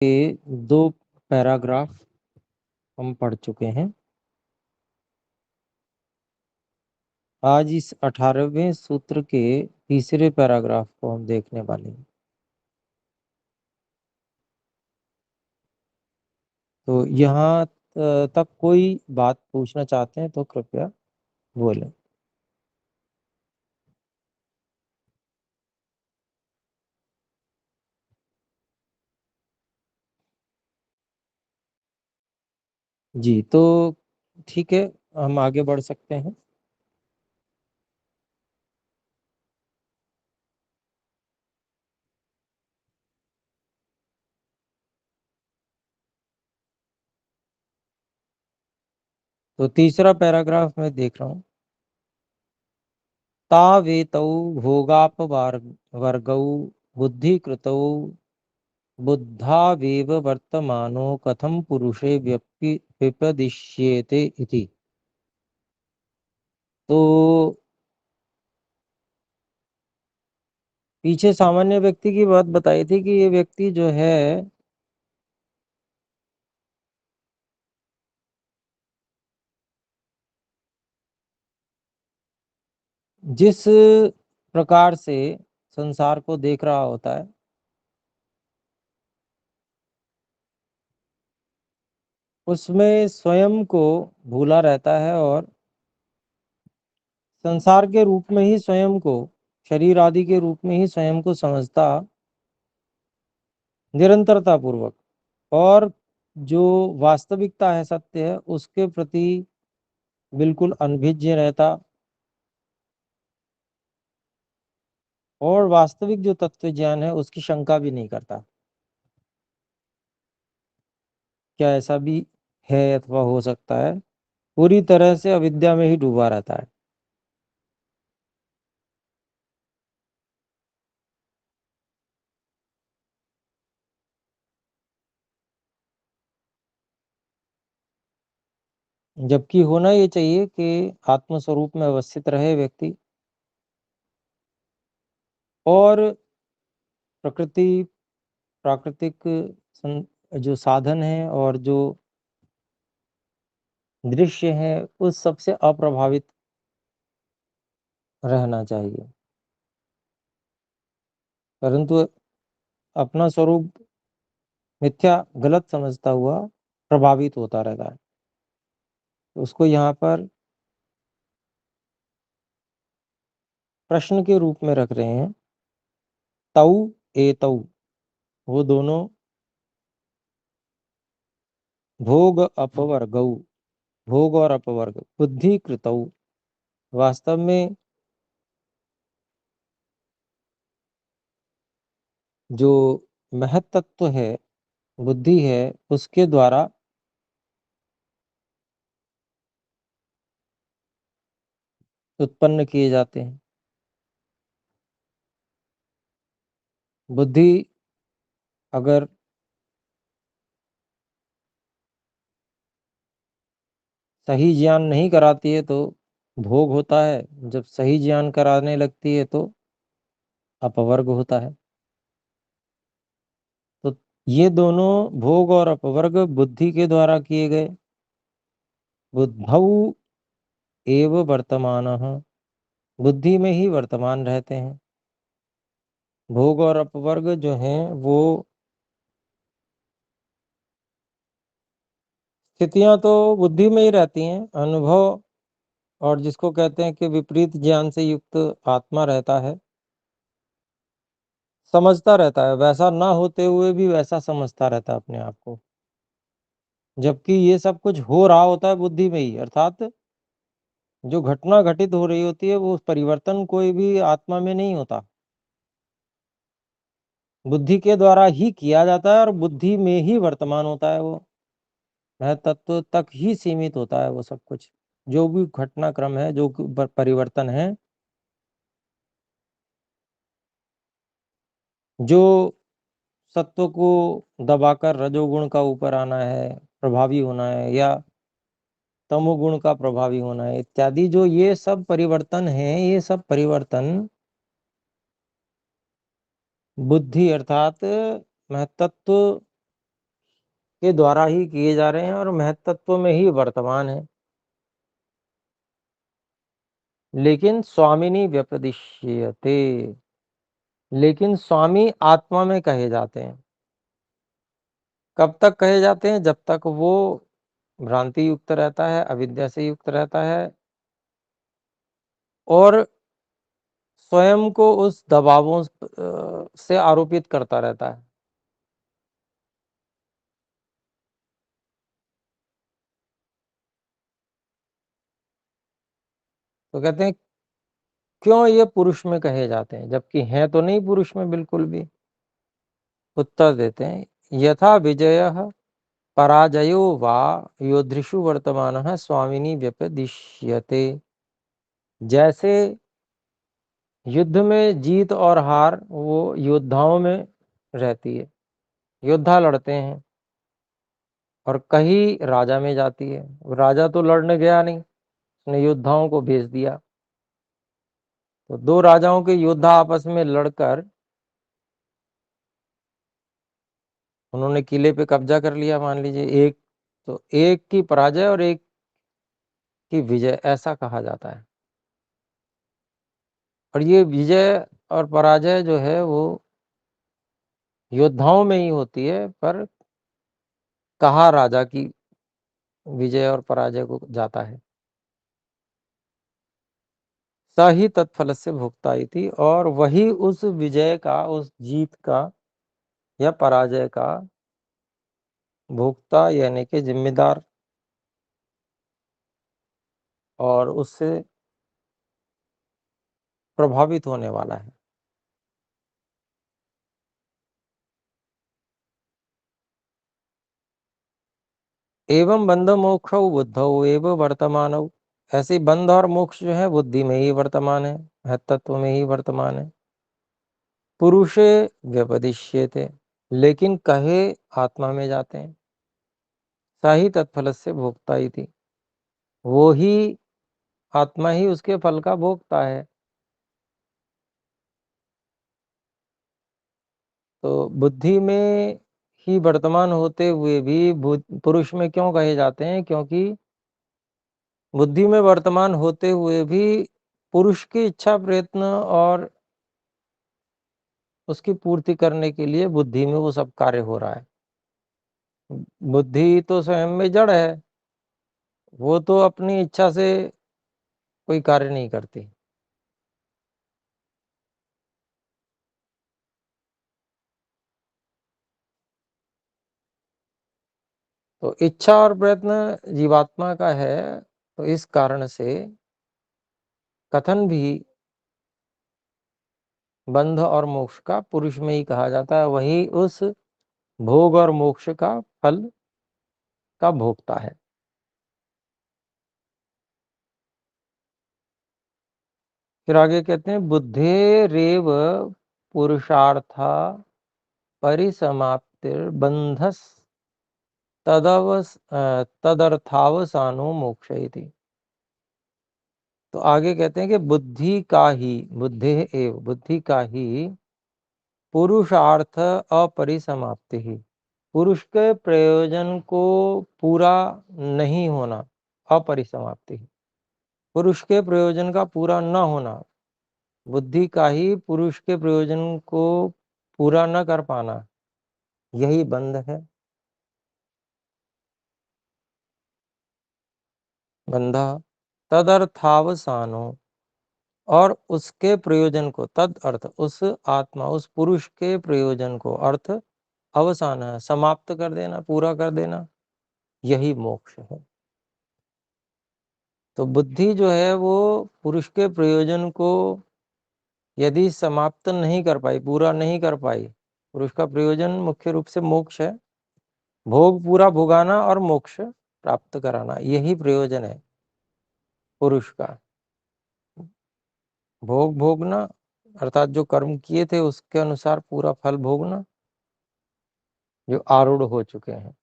के 2 पैराग्राफ हम पढ़ चुके हैं। आज इस 18वें सूत्र के तीसरे पैराग्राफ को हम देखने वाले हैं। तो यहाँ तक कोई बात पूछना चाहते हैं तो कृपया बोलें। जी, तो ठीक है, हम आगे बढ़ सकते हैं। तो तीसरा पैराग्राफ मैं देख रहा हूँ। तावेतौ भोगापवर्गौ बुद्धिकृतौ बुद्धावेव वर्तमानो कथम पुरुषे व्यपदिश्येते इति। तो पीछे सामान्य व्यक्ति की बात बताई थी कि ये व्यक्ति जो है जिस प्रकार से संसार को देख रहा होता है, उसमें स्वयं को भूला रहता है और संसार के रूप में ही स्वयं को, शरीर आदि के रूप में ही स्वयं को समझता निरंतरता पूर्वक, और जो वास्तविकता है, सत्य है, उसके प्रति बिल्कुल अनभिज्ञ रहता, और वास्तविक जो तत्व ज्ञान है उसकी शंका भी नहीं करता। क्या ऐसा भी है अथवा हो सकता है? पूरी तरह से अविद्या में ही डूबा रहता है। जबकि होना ये चाहिए कि आत्म स्वरूप में अवस्थित रहे व्यक्ति, और प्रकृति, प्राकृतिक जो साधन है और जो दृश्य है, उस सबसे अप्रभावित रहना चाहिए। परंतु अपना स्वरूप मिथ्या, गलत समझता हुआ प्रभावित होता रहता है। तो उसको यहाँ पर प्रश्न के रूप में रख रहे हैं। तौ एतौ, वो दोनों भोग अपवर्गौ, भोग और अपवर्ग, बुद्धि कृतौ, वास्तव में जो महत तत्व है, बुद्धि है, उसके द्वारा उत्पन्न किए जाते हैं। बुद्धि अगर सही ज्ञान नहीं कराती है तो भोग होता है, जब सही ज्ञान कराने लगती है तो अपवर्ग होता है। तो ये दोनों भोग और अपवर्ग बुद्धि के द्वारा किए गए। बुद्धौ एव वर्तमानः, बुद्धि में ही वर्तमान रहते हैं। भोग और अपवर्ग जो हैं वो स्थितियां तो बुद्धि में ही रहती हैं। अनुभव, और जिसको कहते हैं कि विपरीत ज्ञान से युक्त आत्मा रहता है, समझता रहता है, वैसा ना होते हुए भी वैसा समझता रहता है अपने आप को। जबकि ये सब कुछ हो रहा होता है बुद्धि में ही, अर्थात जो घटना घटित हो रही होती है वो परिवर्तन कोई भी आत्मा में नहीं होता, बुद्धि के द्वारा ही किया जाता है, और बुद्धि में ही वर्तमान होता है वो। वह तत्व तक ही सीमित होता है वो सब कुछ। जो भी घटनाक्रम है, जो परिवर्तन है, जो सत्व को दबाकर रजोगुण का ऊपर आना है, प्रभावी होना है, या तमोगुण का प्रभावी होना है, इत्यादि, जो ये सब परिवर्तन है, ये सब परिवर्तन बुद्धि अर्थात महतत्व के द्वारा ही किए जा रहे हैं और महत्त्व में ही वर्तमान है। लेकिन स्वामिनी व्यपदिश्यते, लेकिन स्वामी आत्मा में कहे जाते हैं। कब तक कहे जाते हैं? जब तक वो भ्रांति युक्त रहता है, अविद्या से युक्त रहता है और स्वयं को उस दबावों से आरोपित करता रहता है। तो कहते हैं क्यों ये पुरुष में कहे जाते हैं, जबकि हैं तो नहीं पुरुष में बिल्कुल भी। उत्तर देते हैं यथा विजयः पराजयो वा योद्धृषु वर्तमानः स्वामिनी व्यपदिश्यते। जैसे युद्ध में जीत और हार वो योद्धाओं में रहती है, योद्धा लड़ते हैं, और कहीं राजा में जाती है। राजा तो लड़ने गया नहीं, उसने योद्धाओं को भेज दिया। तो दो राजाओं के योद्धा आपस में लड़कर उन्होंने किले पे कब्जा कर लिया, मान लीजिए। एक तो एक की पराजय और एक की विजय, ऐसा कहा जाता है। और ये विजय और पराजय जो है वो योद्धाओं में ही होती है, पर कहा राजा की विजय और पराजय को जाता है। स ही तत्फल से भुगता थी, और वही उस विजय का, उस जीत का या पराजय का भोक्ता यानी कि जिम्मेदार और उससे प्रभावित होने वाला है। एवं बंध मोक्ष बुद्धौ एव वर्तमान। ऐसे बंध और मोक्ष जो है बुद्धि में ही वर्तमान है, तत्व में ही वर्तमान है। पुरुषे व्यपदिश्यते, लेकिन कहे आत्मा में जाते हैं। साही तत्फल से भोक्ता ही थी, वो ही आत्मा ही उसके फल का भोगता है। तो बुद्धि में ही वर्तमान होते हुए भी पुरुष में क्यों कहे जाते हैं? क्योंकि बुद्धि में वर्तमान होते हुए भी पुरुष की इच्छा प्रयत्न और उसकी पूर्ति करने के लिए बुद्धि में वो सब कार्य हो रहा है। बुद्धि तो स्वयं में जड़ है, वो तो अपनी इच्छा से कोई कार्य नहीं करती। तो इच्छा और प्रयत्न जीवात्मा का है, तो इस कारण से कथन भी बंध और मोक्ष का पुरुष में ही कहा जाता है, वही उस भोग और मोक्ष का फल का भोगता है। फिर आगे कहते हैं बुद्धेरेव पुरुषार्था परिसमाप्तिर्बंधस तदर्थावसानो मोक्ष इति। तो आगे कहते हैं कि बुद्धि का ही, बुद्धि एव, बुद्धि का ही पुरुषार्थ अपरिसमाप्ति ही, पुरुष के प्रयोजन को पूरा नहीं होना, अपरिसमाप्ति ही, पुरुष के प्रयोजन का पूरा न होना, बुद्धि का ही पुरुष के प्रयोजन को पूरा न कर पाना, यही बंध है। बंधा तदर्थावसानो, और उसके प्रयोजन को, तद अर्थ उस आत्मा, उस पुरुष के प्रयोजन को, अर्थ अवसान है, समाप्त कर देना, पूरा कर देना, यही मोक्ष है। तो बुद्धि जो है वो पुरुष के प्रयोजन को यदि समाप्त नहीं कर पाई, पूरा नहीं कर पाई, पुरुष का प्रयोजन मुख्य रूप से मोक्ष है, भोग पूरा भोगाना और मोक्ष प्राप्त कराना, यही प्रयोजन है पुरुष का। भोग भोगना अर्थात जो कर्म किए थे उसके अनुसार पूरा फल भोगना, जो आरूढ़ हो चुके हैं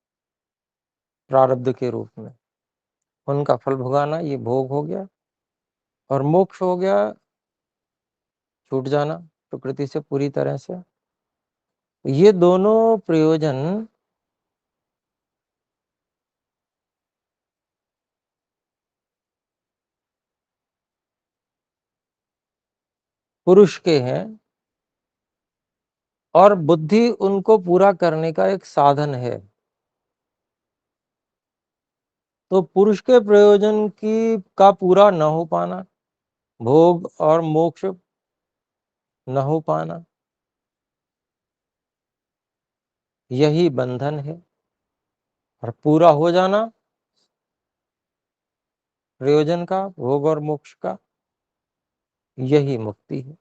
प्रारब्ध के रूप में, उनका फल भुगाना, ये भोग हो गया। और मोक्ष हो गया छूट जाना प्रकृति से पूरी तरह से। ये दोनों प्रयोजन पुरुष के हैं और बुद्धि उनको पूरा करने का एक साधन है। तो पुरुष के प्रयोजन की का पूरा न हो पाना, भोग और मोक्ष न हो पाना, यही बंधन है। और पूरा हो जाना प्रयोजन का, भोग और मोक्ष का, यही मुक्ति है।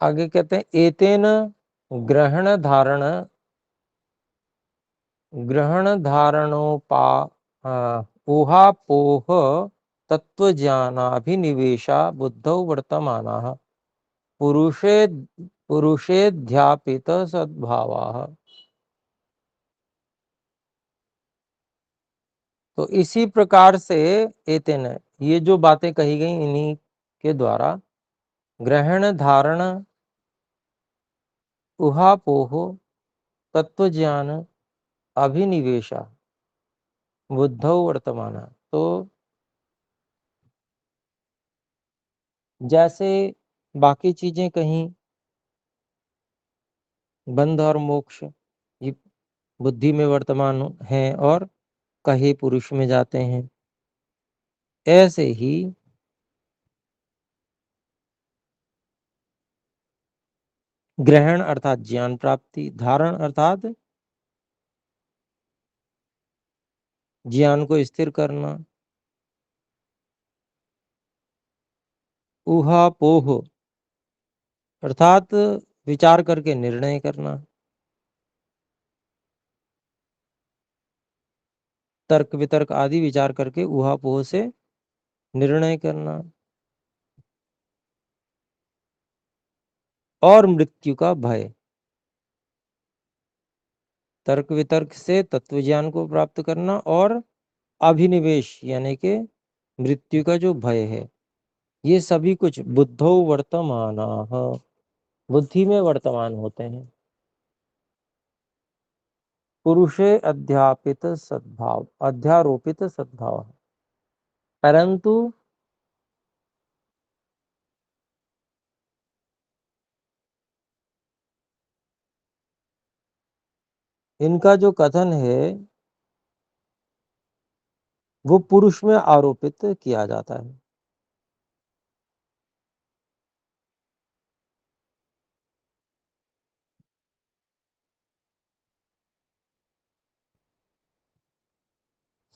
आगे कहते हैं एतेन ग्रहण धारण ऊहापोह तत्वज्ञानाभिनिवेशा बुद्धौ वर्तमानाः पुरुषेध्यापित सद्भावाः। तो इसी प्रकार से एतेन, ये जो बातें कही गई इन्हीं के द्वारा, ग्रहण धारण उहापोह तत्वज्ञान अभिनिवेशा बुद्धौ वर्तमान। तो जैसे बाकी चीजें कहीं बंध और मोक्ष ये बुद्धि में वर्तमान हैं और कहे पुरुष में जाते हैं, ऐसे ही ग्रहण अर्थात ज्ञान प्राप्ति, धारण अर्थात ज्ञान को स्थिर करना, ऊहापोह अर्थात विचार करके निर्णय करना, तर्क वितर्क आदि विचार करके ऊहापोह से निर्णय करना, और मृत्यु का भय, तर्क वितर्क से तत्व ज्ञान को प्राप्त करना, और अभिनिवेश यानी कि मृत्यु का जो भय है, ये सभी कुछ बुद्धौ वर्तमानाः बुद्धि में वर्तमान होते हैं। पुरुषे अध्यापित सद्भाव, अध्यारोपित सद्भाव, परंतु इनका जो कथन है वो पुरुष में आरोपित किया जाता है।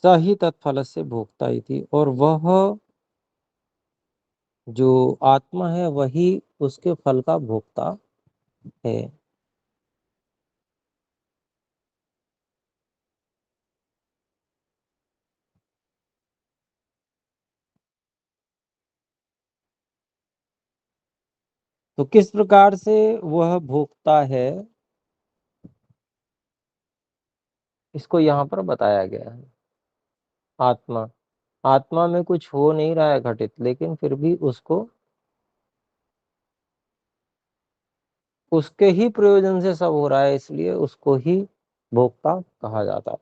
स ही तत्फल से भोक्ता थी, और वह जो आत्मा है वही उसके फल का भोक्ता है। तो किस प्रकार से वह भोक्ता है, इसको यहाँ पर बताया गया है। आत्मा, आत्मा में कुछ हो नहीं रहा है घटित, लेकिन फिर भी उसको उसके ही प्रयोजन से सब हो रहा है, इसलिए उसको ही भोक्ता कहा जाता है।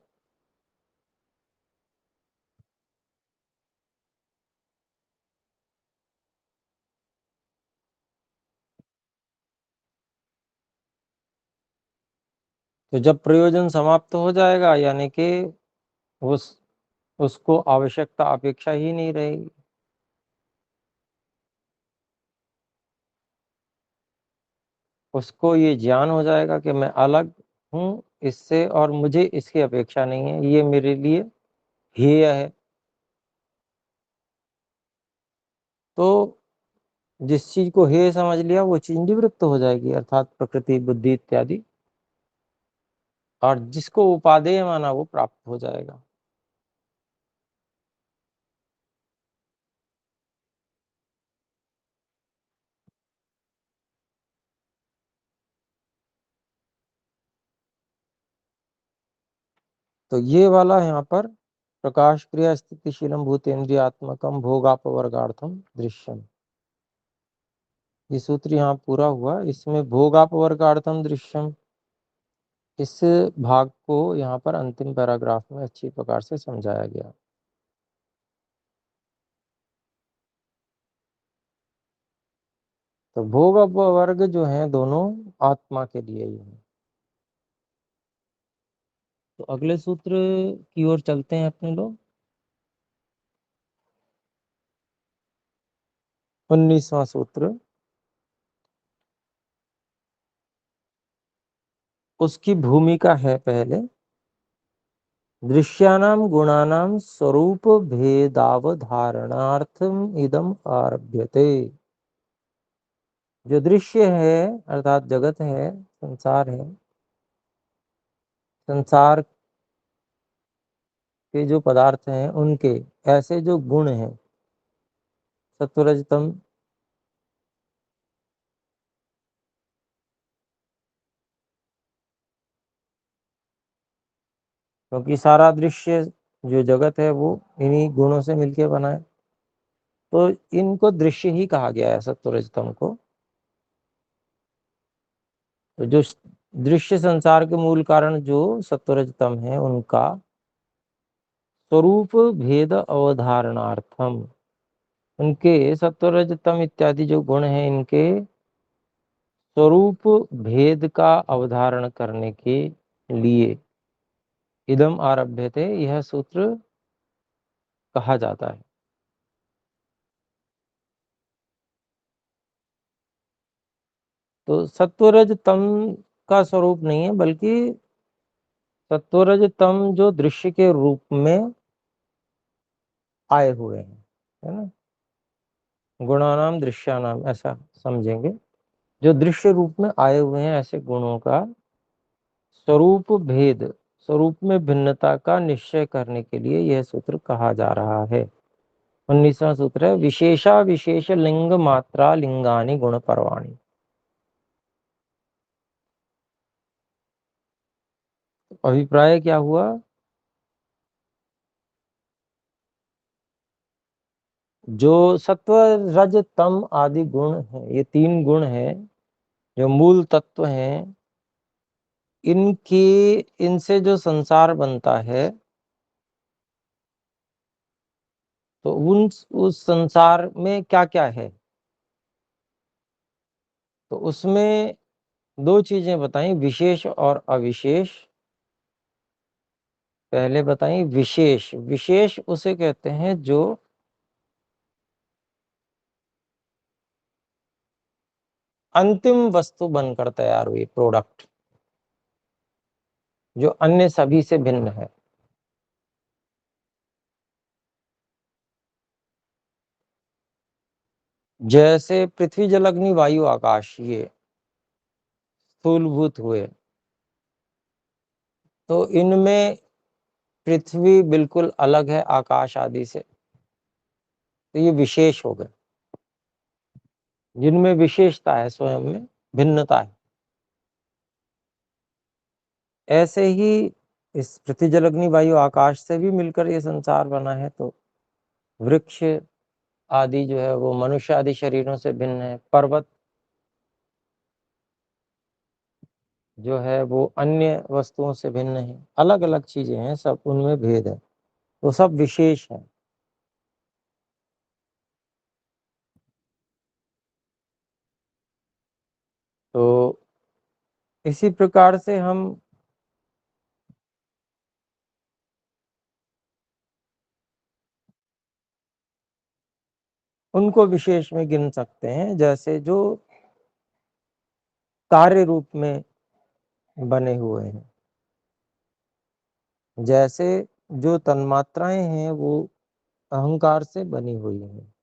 तो जब प्रयोजन समाप्त हो जाएगा, यानी कि उस उसको आवश्यकता अपेक्षा ही नहीं रहेगी, उसको ये ज्ञान हो जाएगा कि मैं अलग हूँ इससे और मुझे इसकी अपेक्षा नहीं है, ये मेरे लिए हेय है। तो जिस चीज को हेय समझ लिया वो चीज निवृत्त हो जाएगी, अर्थात प्रकृति बुद्धि इत्यादि, और जिसको उपादेय माना वो प्राप्त हो जाएगा। तो ये वाला यहाँ पर प्रकाश क्रिया स्थितिशीलम भूतेन्द्रियात्मकम भोगापवर्गार्थम दृश्यम, ये सूत्र यहाँ पूरा हुआ। इसमें भोगापवर्गार्थम दृश्यम इस भाग को यहाँ पर अंतिम पैराग्राफ में अच्छी प्रकार से समझाया गया। तो भोग अपवर्ग जो है दोनों आत्मा के लिए ही है। तो अगले सूत्र की ओर चलते हैं अपने लोग। 19वां सूत्र। उसकी भूमिका है पहले, दृश्यानाम गुणानाम स्वरूप भेदावधारणार्थम इदम आरभ्यते। जो दृश्य है अर्थात जगत है, संसार है, संसार के जो पदार्थ हैं उनके ऐसे जो गुण हैं सत्वरजतम, क्योंकि सारा दृश्य जो जगत है वो इन्हीं गुणों से मिलकर बना है, तो इनको दृश्य ही कहा गया है सत्वरजतम को। तो जो दृश्य संसार के मूल कारण जो सत्वरजतम है उनका स्वरूप भेद अवधारणार्थम, उनके सत्वरजतम इत्यादि जो गुण हैं इनके स्वरूप भेद का अवधारण करने के लिए इदम आरभ्य थे, यह सूत्र कहा जाता है। तो सत्वरज तम का स्वरूप नहीं है, बल्कि सत्वरज तम जो दृश्य के रूप में आए हुए हैं, है ना, गुणानाम दृश्यानाम ऐसा समझेंगे। जो दृश्य रूप में आए हुए हैं ऐसे गुणों का स्वरूप भेद, स्वरूप में भिन्नता का निश्चय करने के लिए यह सूत्र कहा जा रहा है। 19वां सूत्र है, विशेषा विशेष लिंग मात्रा लिंगानी गुण परवाणी। अभिप्राय क्या हुआ? जो सत्व रज तम आदि गुण है, ये तीन गुण हैं जो मूल तत्व हैं, इनकी इनसे जो संसार बनता है, तो उस संसार में क्या क्या है, तो उसमें दो चीजें बताई, विशेष और अविशेष। पहले बताई विशेष। विशेष उसे कहते हैं जो अंतिम वस्तु बनकर तैयार हुई, प्रोडक्ट, जो अन्य सभी से भिन्न है। जैसे पृथ्वी जल अग्नि वायु आकाश ये स्थूलभूत हुए, तो इनमें पृथ्वी बिल्कुल अलग है आकाश आदि से, तो ये विशेष हो गए, जिनमें विशेषता है, स्वयं में भिन्नता है। ऐसे ही इस पृथ्वी जल अग्नि वायु आकाश से भी मिलकर ये संसार बना है। तो वृक्ष आदि जो है वो मनुष्य आदि शरीरों से भिन्न है, पर्वत जो है वो अन्य वस्तुओं से भिन्न है, अलग अलग चीजें हैं, सब उनमें भेद है, वो सब विशेष है। तो इसी प्रकार से हम उनको विशेष में गिन सकते हैं, जैसे जो कार्य रूप में बने हुए हैं। जैसे जो तन्मात्राएं हैं वो अहंकार से बनी हुई हैं,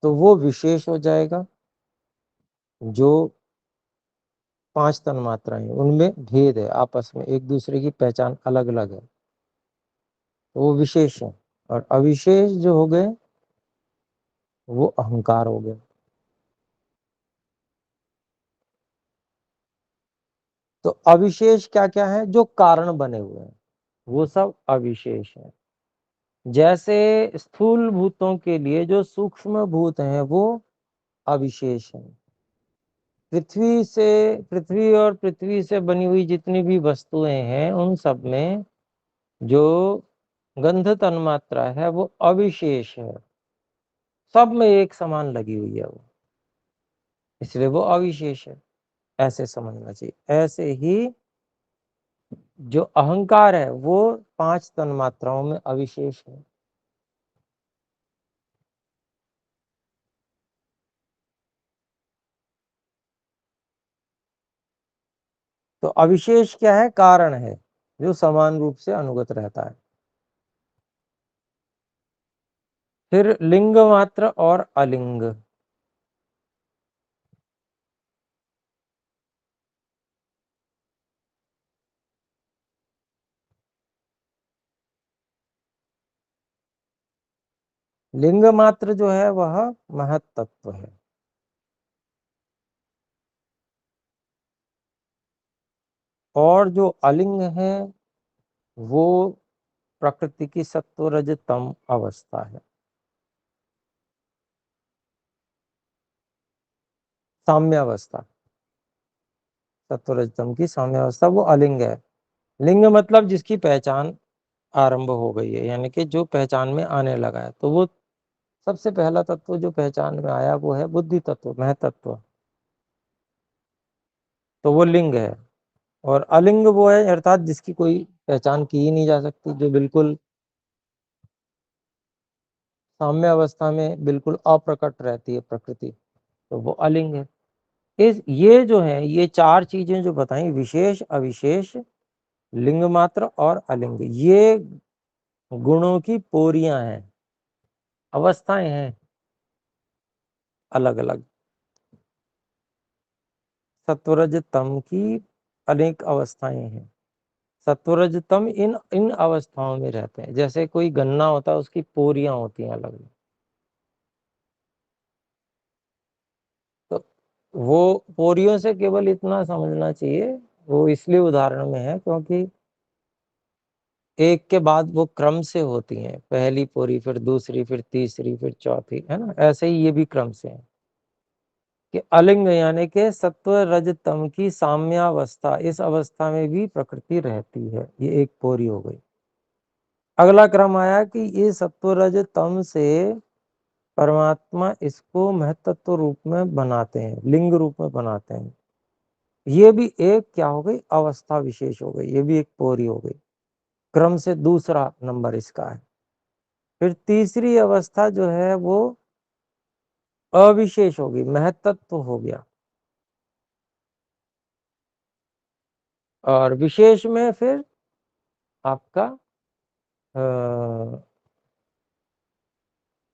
तो वो विशेष हो जाएगा। जो पांच तन्मात्राएं उनमें भेद है, आपस में एक दूसरे की पहचान अलग अलग है, तो वो विशेष है। और अविशेष जो हो गए वो अहंकार हो गए। तो अविशेष क्या क्या है? जो कारण बने हुए हैं वो सब अविशेष है। जैसे स्थूल भूतों के लिए जो सूक्ष्म भूत हैं वो अविशेष हैं। पृथ्वी और पृथ्वी से बनी हुई जितनी भी वस्तुएं हैं उन सब में जो गंध तन्मात्रा है वो अविशेष है, सब में एक समान लगी हुई है वो, इसलिए वो अविशेष है, ऐसे समझना चाहिए। ऐसे ही जो अहंकार है वो 5 तन्मात्राओं में अविशेष है। तो अविशेष क्या है? कारण है जो समान रूप से अनुगत रहता है। फिर लिंग मात्र और अलिंग। लिंग मात्र जो है वह महत तत्व है, और जो अलिंग है वो प्रकृति की सत्व रज तम अवस्था है, साम्यावस्था। सत्व रज तम की साम्यावस्था वो अलिंग है। लिंग मतलब जिसकी पहचान आरंभ हो गई है, यानी कि जो पहचान में आने लगा है, तो वो सबसे पहला तत्व जो पहचान में आया वो है बुद्धि तत्व, महतत्व, तो वो लिंग है। और अलिंग वो है अर्थात जिसकी कोई पहचान की ही नहीं जा सकती, जो बिल्कुल साम्य अवस्था में बिल्कुल अप्रकट रहती है प्रकृति, तो वो अलिंग है। इस ये जो है ये 4 चीजें जो बताई, विशेष, अविशेष, लिंग मात्र और अलिंग, ये गुणों की पोरियां हैं, अवस्थाएं हैं अलग अलग। सत्वरज तम की अनेक अवस्थाएं हैं। सत्वरज तम इन इन अवस्थाओं में रहते हैं। जैसे कोई गन्ना होता है उसकी पोरियां होती हैं अलग अलग, तो वो पोरियों से केवल इतना समझना चाहिए, वो इसलिए उदाहरण में है क्योंकि एक के बाद वो क्रम से होती हैं, पहली पोरी फिर दूसरी फिर तीसरी फिर चौथी, है ना, ऐसे ही ये भी क्रम से है। कि अलिंग यानी कि सत्व रज तम की साम्यावस्था, इस अवस्था में भी प्रकृति रहती है, ये एक पोरी हो गई। अगला क्रम आया कि ये सत्व रज तम से परमात्मा इसको महत्त्व रूप में बनाते हैं, लिंग रूप में बनाते हैं, ये भी एक क्या हो गई? अवस्था विशेष हो गई, ये भी एक पोरी हो गई। क्रम से दूसरा नंबर इसका है। फिर तीसरी अवस्था जो है वो अविशेष होगी, महत्त्व हो गया। और विशेष में फिर आपका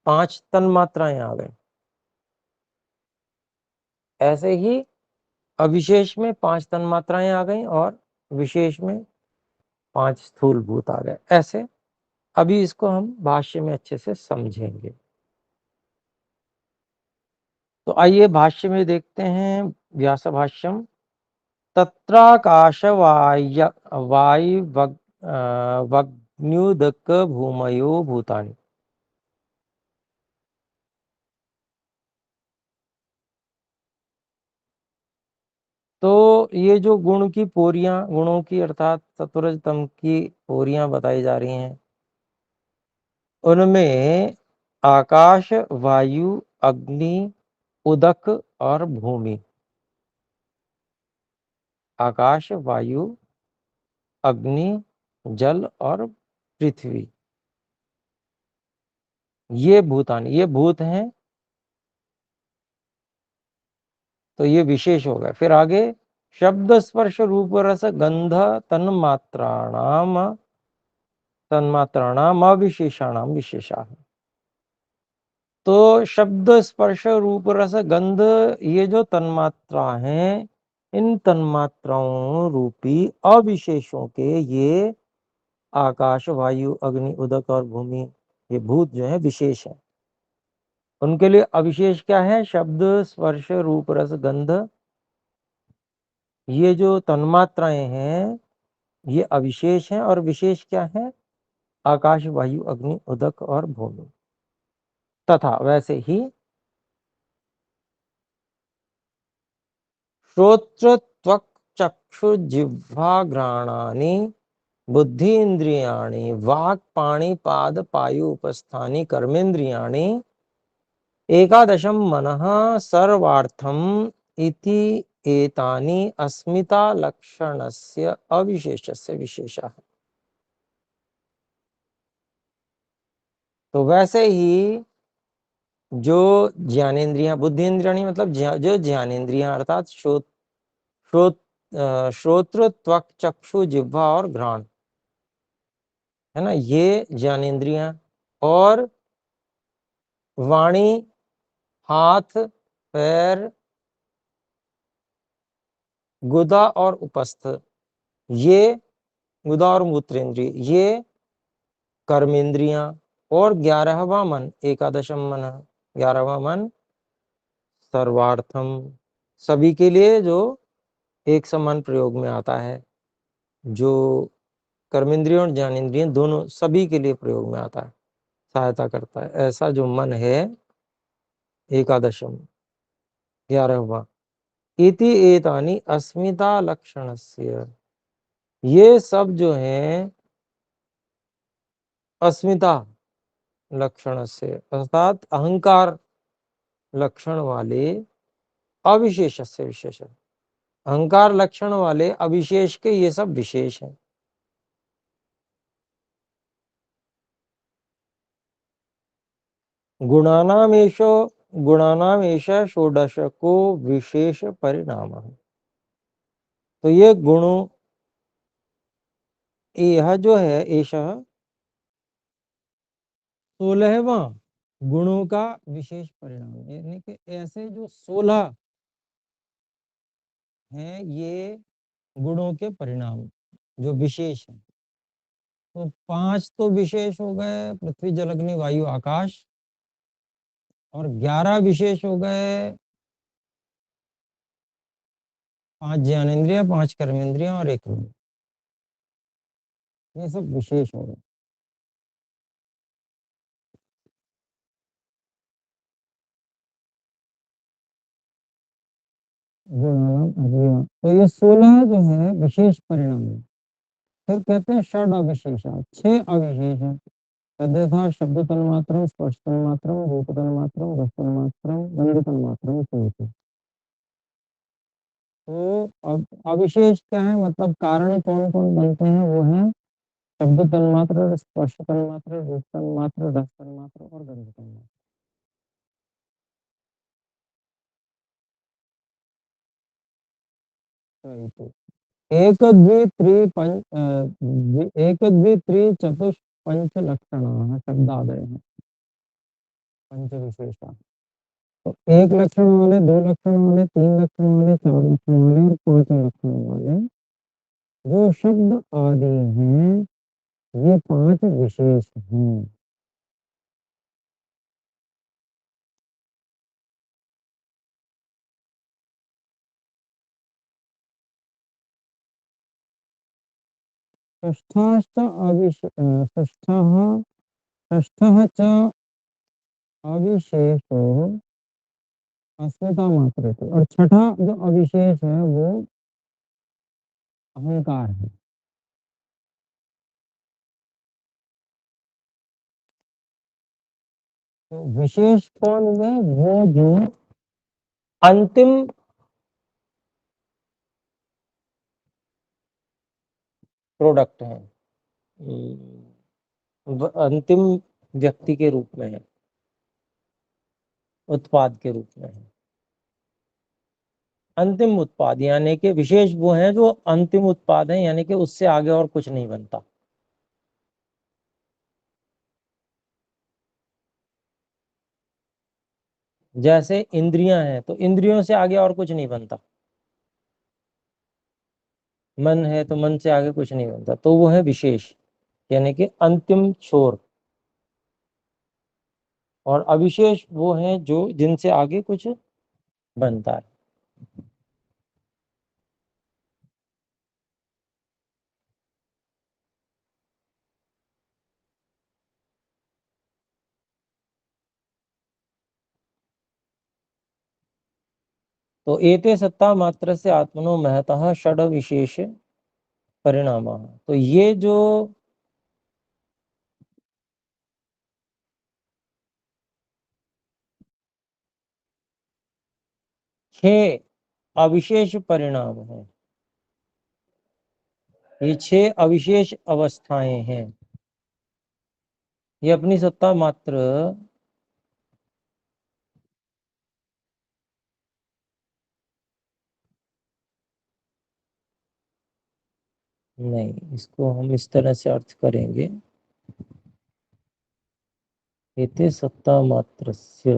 5 तन मात्राएं आ गई। ऐसे ही अविशेष में 5 तन मात्राएं आ गई और विशेष में 5 स्थूल भूत आ गए। ऐसे अभी इसको हम भाष्य में अच्छे से समझेंगे। तो आइए भाष्य में देखते हैं। व्यास भाष्यम। तत्राकाश वग्न्युदक भूमयो भूतानि। तो ये जो गुण की पोरियां, गुणों की अर्थात सत्वरज तम की पोरियां बताई जा रही हैं, उनमें आकाश, वायु, अग्नि, उदक और भूमि। आकाश, वायु, अग्नि, जल और पृथ्वी, ये भूतान, ये भूत हैं, तो ये विशेष हो गए। फिर आगे शब्द स्पर्श रूप रस गंध तन्मात्राणाम तन्मात्राणाम अविशेषाणाम विशेषा। तो शब्द स्पर्श रूप रस गंध, ये जो तन्मात्रा हैं, इन तन्मात्राओं रूपी अविशेषों के ये आकाश, वायु, अग्नि, उदक और भूमि, ये भूत जो है विशेष है। उनके लिए अविशेष क्या है? शब्द स्पर्श रूप रस गंध, ये जो तन्मात्राएं हैं ये अविशेष हैं, और विशेष क्या है? आकाश, वायु, अग्नि, उदक और भूमि। तथा वैसे ही श्रोत्र त्वक् चक्षु जिह्वा घ्राणानि बुद्धि इंद्रियाणि वाक् पाणि पाद पायु उपस्थानि कर्मेंद्रियाणि एकादशम मनः सर्वार्थम इति एतानि अस्मिता लक्षणस्य अविशेषस्य विशेषः। तो वैसे ही जो ज्ञानेन्द्रियां, बुद्धिन्द्रियाणि मतलब जो ज्ञानेन्द्रियां अर्थात श्रोत्र त्वक चक्षु जिह्वा और घ्राण है ना, ये ज्ञानेन्द्रियां, और वाणी, हाथ, पैर, गुदा और उपस्थ, ये गुदा और मूत्रेंद्रिय, ये कर्मेंद्रियां, और 11वां मन, एकादशम मन, 11वां मन सर्वार्थम, सभी के लिए जो एक समान प्रयोग में आता है, जो कर्मेंद्रिय और ज्ञानेन्द्रिय दोनों सभी के लिए प्रयोग में आता है, सहायता करता है, ऐसा जो मन है एकादशम 11वां। इति एतानि अस्मिता लक्षणस्य, ये सब जो है अस्मिता लक्षण से अर्थात अहंकार लक्षण वाले अविशेष से विशेष, अहंकार लक्षण वाले अविशेष के ये सब विशेष हैं। गुणानामेश गुणानामेश षोडश को विशेष परिणाम है। तो ये गुणों, यह जो है एष 16वां गुणों का विशेष परिणाम, यानी कि ऐसे जो 16 हैं ये गुणों के परिणाम जो विशेष हैं। तो 5 तो विशेष हो गए, पृथ्वी जल अग्नि वायु आकाश, और 11 विशेष हो गए, 5 ज्ञानेन्द्रिय, 5 कर्मेंद्रिय और 1 मन, ये सब विशेष हो गए। तो ये 16 जो है विशेष परिणाम है। फिर कहते हैं षड अविशेष, 6 अविशेष है। तद्यथा शब्द तन्मात्रम, स्पर्श तन्मात्रम, रूप तन्मात्रम, रस तन्मात्रम, गंध तन्मात्रम चेति। तो अब अविशेष क्या है, मतलब कारण कौन कौन बनते हैं, वो है शब्द तन्मात्र, स्पर्श तन्मात्र, रूप तन्मात्र, रस तन्मात्र और गंध तन्मात्र। तो एक द्वि त्रि पंच एक द्वि त्रि चतुष पंच लक्षण शब्दादय है, पंच विशेषा। तो 1 लक्षण वाले, 2 लक्षण वाले, 3 लक्षण वाले, 4 लक्षण वाले और 5 लक्षण वाले जो शब्द आदि हैं, ये 5 विशेष हैं। षष्ठाश्च षष्ठः च अविशेषो अस्मिता मात्र, और छठा जो अविशेष है वो अहंकार है। तो विशेष कौन है, वो जो अंतिम प्रोडक्ट है, अंतिम व्यक्ति के रूप में है, उत्पाद के रूप में है। अंतिम उत्पाद यानी कि विशेष वो हैं जो अंतिम उत्पाद हैं, यानी कि उससे आगे और कुछ नहीं बनता। जैसे इंद्रियां हैं तो इंद्रियों से आगे और कुछ नहीं बनता, मन है तो मन से आगे कुछ नहीं बनता, तो वो है विशेष, यानी कि अंतिम छोर। और अविशेष वो हैं जो जिनसे आगे कुछ बनता है। तो एते सत्ता मात्र से आत्मनो महतः षड विशेष परिणाम। तो ये जो छह अविशेष परिणाम हैं, ये छह अविशेष अवस्थाएं हैं, ये अपनी सत्ता मात्र नहीं, इसको हम इस तरह से अर्थ करेंगे, एते सत्ता मात्रस्य,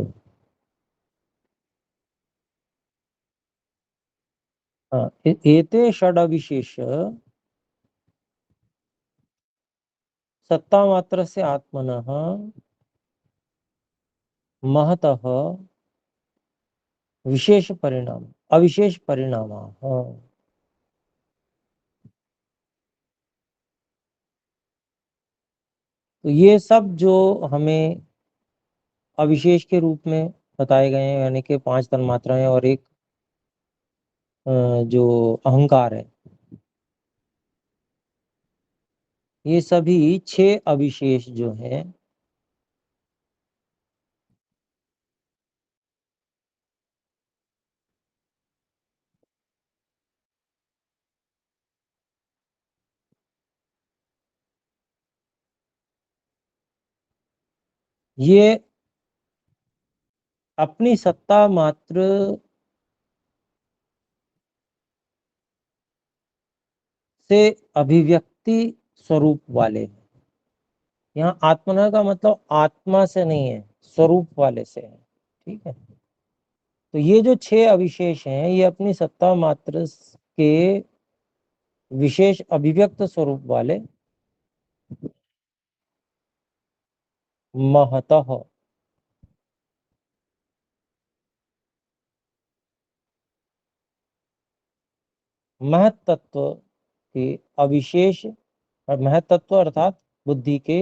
हाँ, एते षड विशेष सत्ता मात्र से आत्मनः महतः विशेष परिणाम अविशेष परिणाम। हाँ, तो ये सब जो हमें अविशेष के रूप में बताए गए हैं, यानी कि पांच तन्मात्राएं और एक जो अहंकार है, ये सभी छह अविशेष जो हैं, ये अपनी सत्ता मात्र से अभिव्यक्ति स्वरूप वाले हैं। यहाँ आत्मना का मतलब आत्मा से नहीं है, स्वरूप वाले से है। ठीक है, तो ये जो छह अविशेष हैं, ये अपनी सत्ता मात्र के विशेष अभिव्यक्त स्वरूप वाले महतः, महतत्व के अविशेष, और महतत्व अर्थात बुद्धि के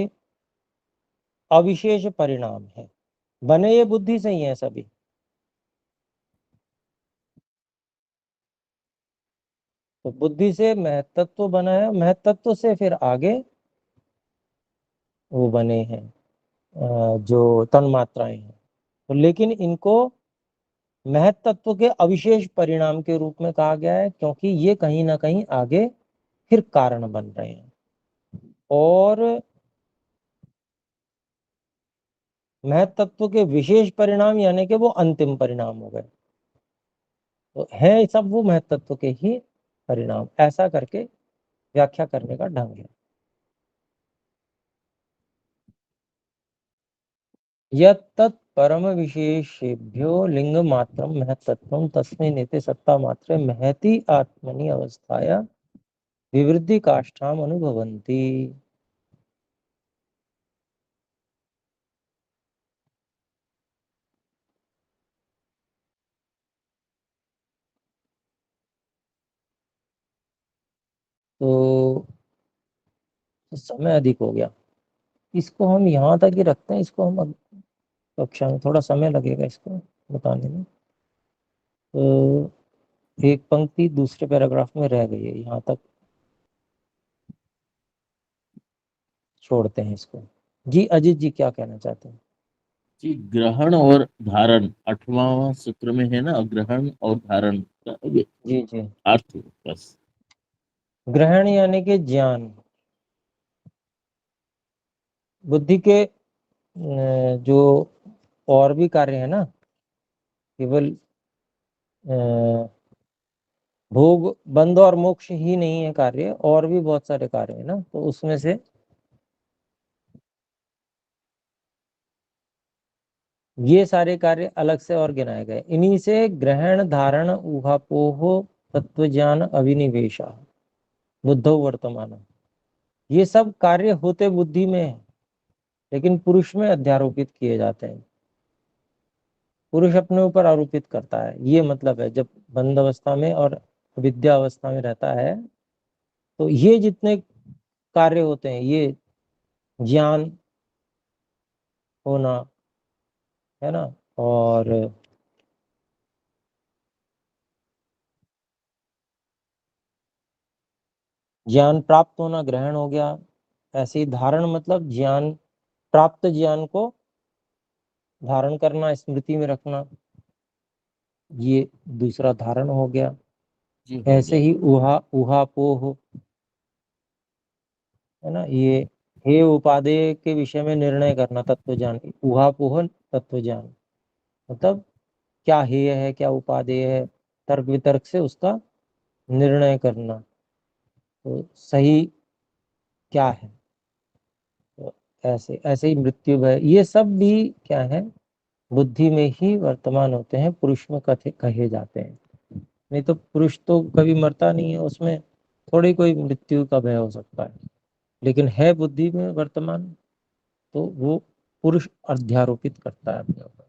अविशेष परिणाम है। बने ये बुद्धि से ही है सभी। तो बुद्धि से महतत्व बना है, महतत्व से फिर आगे वो बने हैं जो तन्मात्राएं हैं। तो लेकिन इनको महतत्व के अविशेष परिणाम के रूप में कहा गया है, क्योंकि ये कहीं ना कहीं आगे फिर कारण बन रहे हैं। और महतत्व के विशेष परिणाम यानी कि वो अंतिम परिणाम हो गए, तो है सब वो महतत्व के ही परिणाम, ऐसा करके व्याख्या करने का ढंग है। यत्तत् परम विशेषेभ्यो लिंग मात्रम महत्तत्वम तस्मिन्नेते सत्ता मात्रे महति आत्मनि अवस्थाया विवृद्धि काष्ठाम अनुभवन्ति। तो समय अधिक हो गया, इसको हम यहाँ तक ही रखते हैं, इसको हम कक्षा में थोड़ा समय लगेगा इसको बताने में। तो एक पंक्ति दूसरे पैराग्राफ में रह गई है, यहाँ तक छोड़ते हैं इसको। जी अजीत जी क्या कहना चाहते हैं? जी, ग्रहण और धारण 8वां सूत्र में है ना, ग्रहण और धारण का ये जी जी, अर्थ बस। ग्रहण यानी कि ज्ञान, बुद्धि के जो और भी कार्य है ना, केवल भोग बंध और मोक्ष ही नहीं है कार्य, और भी बहुत सारे कार्य है ना, तो उसमें से ये सारे कार्य अलग से और गिनाए गए। इन्हीं से ग्रहण धारण ऊहापोह तत्व ज्ञान अभिनिवेशा बुद्धो वर्तमान, ये सब कार्य होते बुद्धि में है, लेकिन पुरुष में अध्यारोपित किए जाते हैं। पुरुष अपने ऊपर आरोपित करता है, ये मतलब है। जब बंध अवस्था में और विद्या अवस्था में रहता है, तो ये जितने कार्य होते हैं, ये ज्ञान होना, है ना, और ज्ञान प्राप्त होना ग्रहण हो गया। ऐसे ही धारण मतलब ज्ञान, प्राप्त ज्ञान को धारण करना, स्मृति में रखना, ये दूसरा धारण हो गया। जी हो ऐसे गया। ही उहापोह है ना, ये हे उपादेय के विषय में निर्णय करना, तत्व ज्ञान। उहापोह तत्व ज्ञान मतलब क्या हेय है, क्या उपादेय है, तर्क वितर्क से उसका निर्णय करना, तो सही क्या है। तो ऐसे ऐसे ही मृत्यु भय, ये सब भी क्या है, बुद्धि में ही वर्तमान होते हैं, पुरुष में कहे जाते हैं। नहीं तो पुरुष तो कभी मरता नहीं है, उसमें थोड़ी कोई मृत्यु का भय हो सकता है, लेकिन है बुद्धि में वर्तमान, तो वो पुरुष अध्यारोपित करता है अपने ऊपर।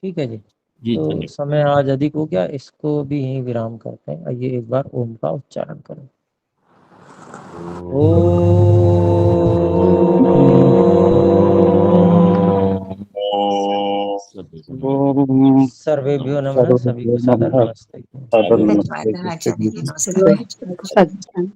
ठीक है जी। जी तो धन्यवाद। समय आज अधिक हो गया, इसको भी यहीं विराम करते हैं। आइए एक बार ओम का उच्चारण करें। सर्वेभ्यो नमः, सभी को सादर नमस्ते। धन्यवाद आचार्य जी, नमस्कार।